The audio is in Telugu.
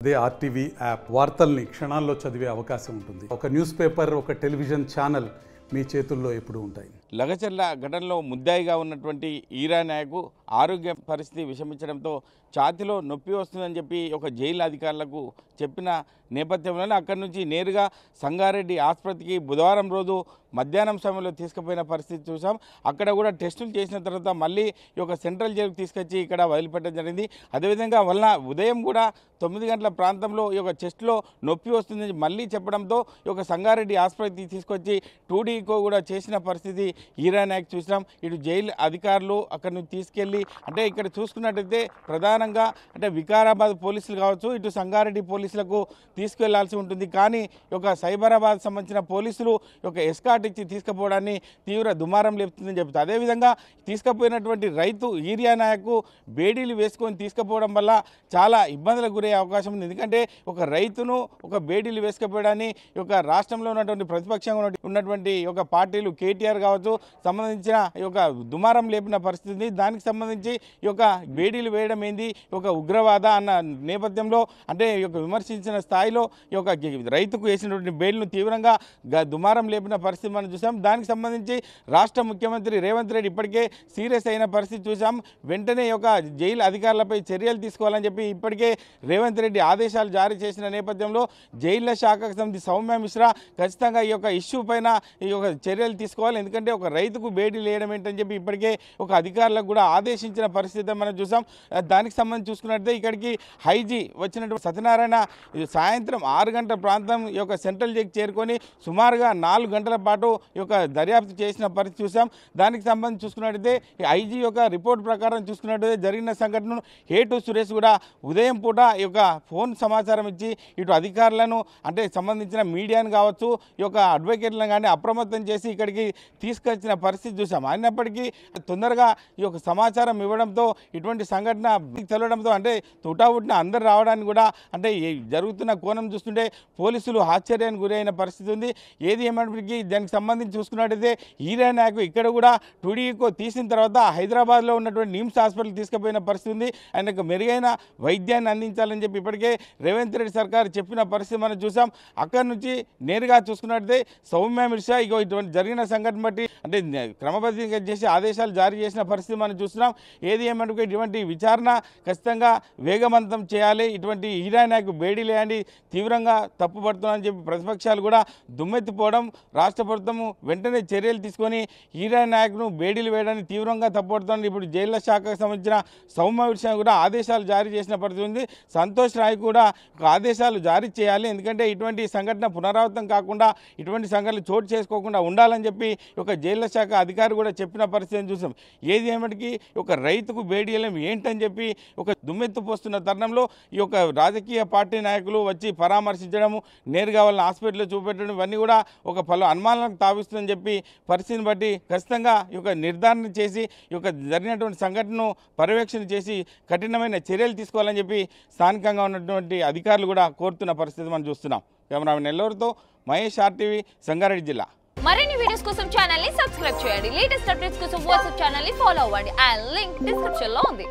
అదే ఆర్టీవీ యాప్ వార్తల్ని క్షణాల్లో చదివే అవకాశం ఉంటుంది. ఒక న్యూస్ పేపర్, ఒక టెలివిజన్ ఛానల్ మీ చేతుల్లో ఎప్పుడూ ఉంటాయి. లగచర్ల ఘటనలో ముద్దాయిగా ఉన్నటువంటి ఈరా నాయకు ఆరోగ్య పరిస్థితి విషమించడంతో ఛాతీలో నొప్పి వస్తుందని చెప్పి ఒక జైలు అధికారులకు చెప్పిన నేపథ్యంలోనే అక్కడి నుంచి నేరుగా సంగారెడ్డి ఆసుపత్రికి బుధవారం రోజు మధ్యాహ్నం సమయంలో తీసుకుపోయిన పరిస్థితి చూసాం. అక్కడ కూడా టెస్టులు చేసిన తర్వాత మళ్ళీ ఈ యొక్క సెంట్రల్ జైలుకు తీసుకొచ్చి ఇక్కడ వదిలిపెట్టడం జరిగింది. అదేవిధంగా వల్ల ఉదయం కూడా 9 గంటల ప్రాంతంలో ఈ యొక్క చెస్ట్లో నొప్పి వస్తుందని మళ్ళీ చెప్పడంతో ఈ యొక్క సంగారెడ్డి ఆసుపత్రికి తీసుకొచ్చి 2Dకో కూడా చేసిన పరిస్థితి ఈరా నాయక్ చూసినాం. ఇటు జైలు అధికారులు అక్కడి నుంచి తీసుకెళ్ళి అంటే ఇక్కడ చూసుకున్నట్టయితే ప్రధానంగా అంటే వికారాబాద్ పోలీసులు కావచ్చు, ఇటు సంగారెడ్డి పోలీసులకు తీసుకెళ్లాల్సి ఉంటుంది. కానీ ఈ యొక్క సైబరాబాద్ సంబంధించిన పోలీసులు ఈ యొక్క ఎస్కాట్ ఇచ్చి తీసుకుపోవడాన్ని తీవ్ర దుమారం లేపుతుందని చెప్తారు. అదేవిధంగా తీసుకుపోయినటువంటి రైతు ఈరియా నాయకు బేడీలు వేసుకొని తీసుకుపోవడం వల్ల చాలా ఇబ్బందులకు గురయ్యే అవకాశం ఉంది. ఎందుకంటే ఒక రైతును ఒక బేడీలు వేసుకుపోవడాన్ని ఈ యొక్క రాష్ట్రంలో ఉన్నటువంటి ప్రతిపక్షంగా ఉన్నటువంటి ఒక పార్టీలు కేటీఆర్ కావచ్చు సంబంధించిన ఈ యొక్క దుమారం లేపిన పరిస్థితి ఉంది. దానికి సంబంధించి ఈ యొక్క బేడీలు వేయడం ఏంది ఒక ఉగ్రవాద అన్న నేపథ్యంలో అంటే ఈ యొక్క విమర్శించిన స్థాయిలో ఈ యొక్క రైతుకు వేసినటువంటి బేడీలను తీవ్రంగా దుమారం లేపిన పరిస్థితి మనం చూసాం. దానికి సంబంధించి రాష్ట్ర ముఖ్యమంత్రి రేవంత్ రెడ్డి ఇప్పటికే సీరియస్ అయిన పరిస్థితి చూసాం. వెంటనే ఈ యొక్క జైలు అధికారులపై చర్యలు తీసుకోవాలని చెప్పి ఇప్పటికే రేవంత్ రెడ్డి ఆదేశాలు జారీ చేసిన నేపథ్యంలో జైళ్ల శాఖకు సంబంధించి సౌమ్య మిశ్రా ఖచ్చితంగా ఈ యొక్క ఇష్యూ పైన ఈ యొక్క చర్యలు తీసుకోవాలి. ఎందుకంటే ఒక రైతుకు బేడీలు వేయడం ఏంటని చెప్పి ఇప్పటికే ఒక అధికారులకు కూడా ఆదేశించిన పరిస్థితి మనం చూసాం. దానికి సంబంధించి చూసుకున్నట్లయితే ఇక్కడికి హైజీ వచ్చినటువంటి సత్యనారాయణ సాయంత్రం 6 గంటల ప్రాంతం ఈ యొక్క సెంట్రల్ జైలుకి చేరుకొని సుమారుగా 4 గంటల పాటు ఈ యొక్క దర్యాప్తు చేసిన పరిస్థితి చూసాం. దానికి సంబంధించి చూసుకున్నట్టయితే ఐజీ యొక్క రిపోర్ట్ ప్రకారం చూసుకున్నట్టయితే జరిగిన సంఘటనను హేటు సురేష్ కూడా ఉదయం పూట ఈ యొక్క ఫోన్ సమాచారం ఇచ్చి ఇటు అధికారులను అంటే సంబంధించిన మీడియాను కావచ్చు ఈ యొక్క అడ్వకేట్లను కానీ అప్రమత్తం చేసి ఇక్కడికి తీసుకొచ్చిన పరిస్థితి చూసాం. అయినప్పటికీ తొందరగా ఈ యొక్క సమాచారం ఇవ్వడంతో ఇటువంటి సంఘటన తెలవడంతో అంటే తుటావుటిన అందరు రావడానికి కూడా అంటే జరుగుతున్న కోణం చూస్తుంటే పోలీసులు ఆశ్చర్యానికి గురైన పరిస్థితి ఉంది. ఏది ఏమైనప్పటికీ దానికి సంబంధించి చూసుకున్నట్టయితే ఈరా నాయకు ఇక్కడ కూడా 2Dకో తీసిన తర్వాత హైదరాబాద్లో ఉన్నటువంటి నిమ్స్ హాస్పిటల్ తీసుకుపోయిన పరిస్థితి ఉంది. ఆయనకు మెరుగైన వైద్యాన్ని అందించాలని చెప్పి ఇప్పటికే రేవంత్ రెడ్డి సర్కార్ చెప్పిన పరిస్థితి మనం చూసాం. అక్కడి నుంచి నేరుగా చూసుకున్నట్టయితే సౌమ్య మిశ్రా ఇటువంటి జరిగిన సంఘటన బట్టి అంటే క్రమబద్ధంగా చేసి ఆదేశాలు జారీ చేసిన పరిస్థితి మనం చూస్తున్నాం. ఏది ఏమంటే ఇటువంటి విచారణ ఖచ్చితంగా వేగవంతం చేయాలి, ఇటువంటి ఈరా నాయకు బేడీలు వేయండి తీవ్రంగా తప్పుపడుతున్నారని చెప్పి ప్రతిపక్షాలు కూడా దుమ్మెత్తిపోవడం, రాష్ట్ర ప్రభుత్వం వెంటనే చర్యలు తీసుకొని ఈరా నాయకును బేడీలు వేయడానికి తీవ్రంగా తప్పుపడుతుంది. ఇప్పుడు జైళ్ల శాఖకు సంబంధించిన సౌమ్య విషయం కూడా ఆదేశాలు జారీ చేసిన పరిస్థితి ఉంది. సంతోష్ రాయ్ కూడా ఆదేశాలు జారీ చేయాలి, ఎందుకంటే ఇటువంటి సంఘటన పునరావృతం కాకుండా ఇటువంటి సంఘటనలు చోటు చేసుకోకుండా ఉండాలని చెప్పి ఒక జైళ్ల శాఖ అధికారి కూడా చెప్పిన పరిస్థితిని చూసాం. ఏది ఏమిటికి ఒక రైతుకు బేడీలం ఏంటని చెప్పి ఒక దుమ్మెత్తిపోస్తున్న తరుణంలో ఈ యొక్క రాజకీయ పార్టీ నాయకులు వచ్చి పరామర్శించడము, నేరుగా వాళ్ళని హాస్పిటల్లో చూపెట్టడం ఇవన్నీ కూడా ఒక పలు అనుమానాలకు తావిస్తుందని చెప్పి పరిస్థితిని బట్టి ఖచ్చితంగా ఈ యొక్క నిర్ధారణ చేసి ఈ యొక్క జరిగినటువంటి సంఘటనను పర్యవేక్షణ చేసి కఠినమైన చర్యలు తీసుకోవాలని చెప్పి స్థానికంగా ఉన్నటువంటి అధికారులు కూడా కోరుతున్న పరిస్థితి మనం చూస్తున్నాం. కెమెరామెన్ నెల్లూరుతో మహేష్, RTV, సంగారెడ్డి జిల్లా. మరిన్ని వీడియోస్ కోసం ఛానల్ ని సబ్స్క్రైబ్ చేయండి. లేటెస్ట్ అప్డేట్స్ కోసం వాట్సాప్ ఛానల్ ని ఫాలో అవ్వండి. ఆ లింక్ డిస్క్రిప్షన్ లో ఉంది.